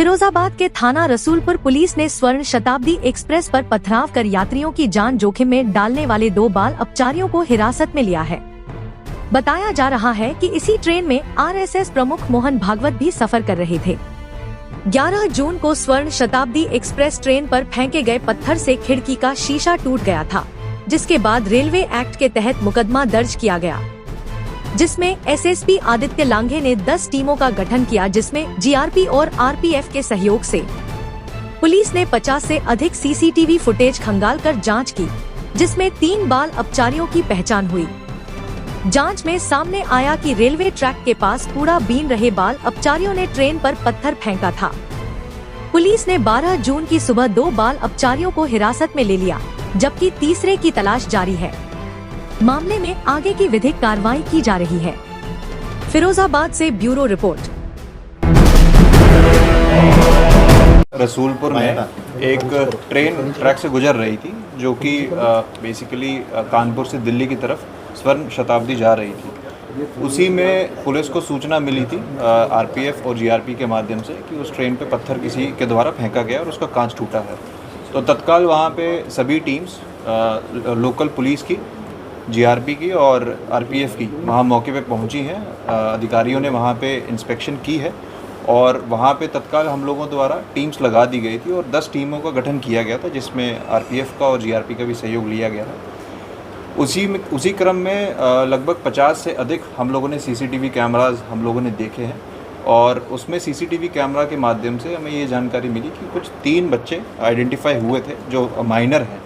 फिरोजाबाद के थाना रसूलपुर पुलिस ने स्वर्ण शताब्दी एक्सप्रेस पर पथराव कर यात्रियों की जान जोखिम में डालने वाले 2 बाल अपचारियों को हिरासत में लिया है। बताया जा रहा है कि इसी ट्रेन में आरएसएस प्रमुख मोहन भागवत भी सफर कर रहे थे। 11 जून को स्वर्ण शताब्दी एक्सप्रेस ट्रेन पर फेंके गए पत्थर से खिड़की का शीशा टूट गया था, जिसके बाद रेलवे एक्ट के तहत मुकदमा दर्ज किया गया, जिसमें एसएसपी आदित्य लांघे ने 10 टीमों का गठन किया, जिसमें जीआरपी और आरपीएफ के सहयोग से पुलिस ने 50 से अधिक सीसीटीवी फुटेज खंगाल कर जांच की, जिसमें 3 बाल अपचारियों की पहचान हुई। जांच में सामने आया कि रेलवे ट्रैक के पास कूड़ा बीन रहे बाल अपचारियों ने ट्रेन पर पत्थर फेंका था। पुलिस ने 12 जून की सुबह 2 बाल अपचारियों को हिरासत में ले लिया, जबकि तीसरे की तलाश जारी है। मामले में आगे की विधिक कार्रवाई की जा रही है। फिरोजाबाद से ब्यूरो रिपोर्ट। रसूलपुर में एक ट्रेन ट्रैक से गुजर रही थी, जो कि बेसिकली कानपुर से दिल्ली की तरफ स्वर्ण शताब्दी जा रही थी। उसी में पुलिस को सूचना मिली थी आरपीएफ और जीआरपी के माध्यम से कि उस ट्रेन पे पत्थर किसी के द्वारा फेंका गया और उसका कांच टूटा है। तो तत्काल वहाँ पे सभी टीम्स लोकल पुलिस की, जीआरपी की और आरपीएफ की वहाँ मौके पे पहुँची हैं। अधिकारियों ने वहाँ पे इंस्पेक्शन की है और वहाँ पे तत्काल हम लोगों द्वारा टीम्स लगा दी गई थी और 10 टीमों का गठन किया गया था, जिसमें आरपीएफ का और जीआरपी का भी सहयोग लिया गया था। उसी क्रम में लगभग 50 से अधिक हम लोगों ने सीसीटीवी कैमराज हम लोगों ने देखे हैं और उसमें सीसीटीवी कैमरा के माध्यम से हमें ये जानकारी मिली कि कुछ 3 बच्चे आइडेंटिफाई हुए थे जो माइनर हैं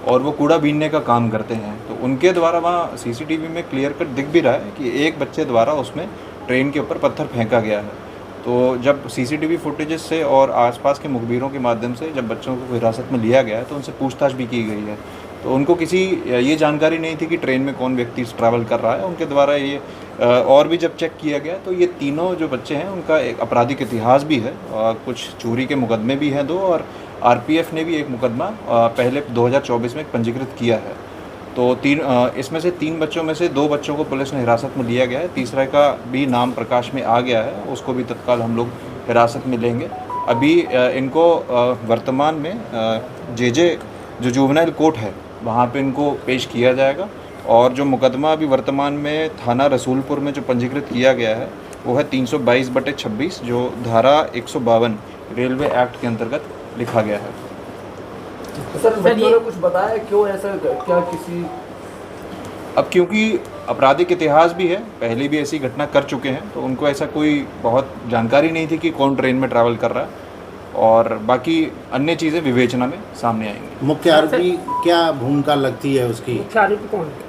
और वो कूड़ा बीनने का काम करते हैं। तो उनके द्वारा वहाँ सीसीटीवी में क्लियर कट दिख भी रहा है कि एक बच्चे द्वारा उसमें ट्रेन के ऊपर पत्थर फेंका गया है। तो जब सीसीटीवी फुटेजेस से और आसपास के मुखबिरों के माध्यम से जब बच्चों को हिरासत में लिया गया है तो उनसे पूछताछ भी की गई है। तो उनको किसी ये जानकारी नहीं थी कि ट्रेन में कौन व्यक्ति ट्रैवल कर रहा है। उनके द्वारा ये और भी जब चेक किया गया तो ये तीनों जो बच्चे हैं उनका एक आपराधिक इतिहास भी है, कुछ चोरी के मुकदमे भी हैं 2 और आरपीएफ ने भी एक मुकदमा पहले 2024 में पंजीकृत किया है। तो इसमें से 3 बच्चों में से 2 बच्चों को पुलिस ने हिरासत में लिया गया है। तीसरे का भी नाम प्रकाश में आ गया है, उसको भी तत्काल हम लोग हिरासत में लेंगे। अभी इनको वर्तमान में जेजे जो जुवेनाइल कोर्ट है वहाँ पे इनको पेश किया जाएगा और जो मुकदमा अभी वर्तमान में थाना रसूलपुर में जो पंजीकृत किया गया है वो है 322/26, जो धारा 152 रेलवे एक्ट के अंतर्गत लिखा गया है। सर बच्चों ने कुछ बताया क्यों ऐसा, क्या किसी अब क्योंकि आपराधिक इतिहास भी है, पहले भी ऐसी घटना कर चुके हैं, तो उनको ऐसा कोई बहुत जानकारी नहीं थी कि कौन ट्रेन में ट्रैवल कर रहा है और बाकी अन्य चीज़ें विवेचना में सामने आएंगी। मुख्य आरोपी क्या भूमिका लगती है उसकी? मुख्य आरोपी कौन है?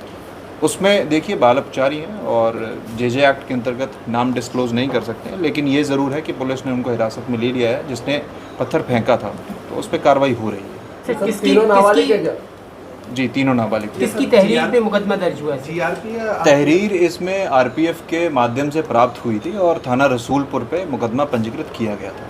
उसमें देखिए बाल अपचारी हैं और जेजे एक्ट के अंतर्गत नाम डिस्क्लोज नहीं कर सकते हैं, लेकिन ये ज़रूर है कि पुलिस ने उनको हिरासत में ले लिया है। जिसने पत्थर फेंका था तो उस पर कार्रवाई हो रही है। जी, तीनों नाबालिग। किसकी तहरीर पे मुकदमा दर्ज हुआ है? तहरीर इसमें आरपीएफ के माध्यम से प्राप्त हुई थी और थाना रसूलपुर पे मुकदमा पंजीकृत किया गया था।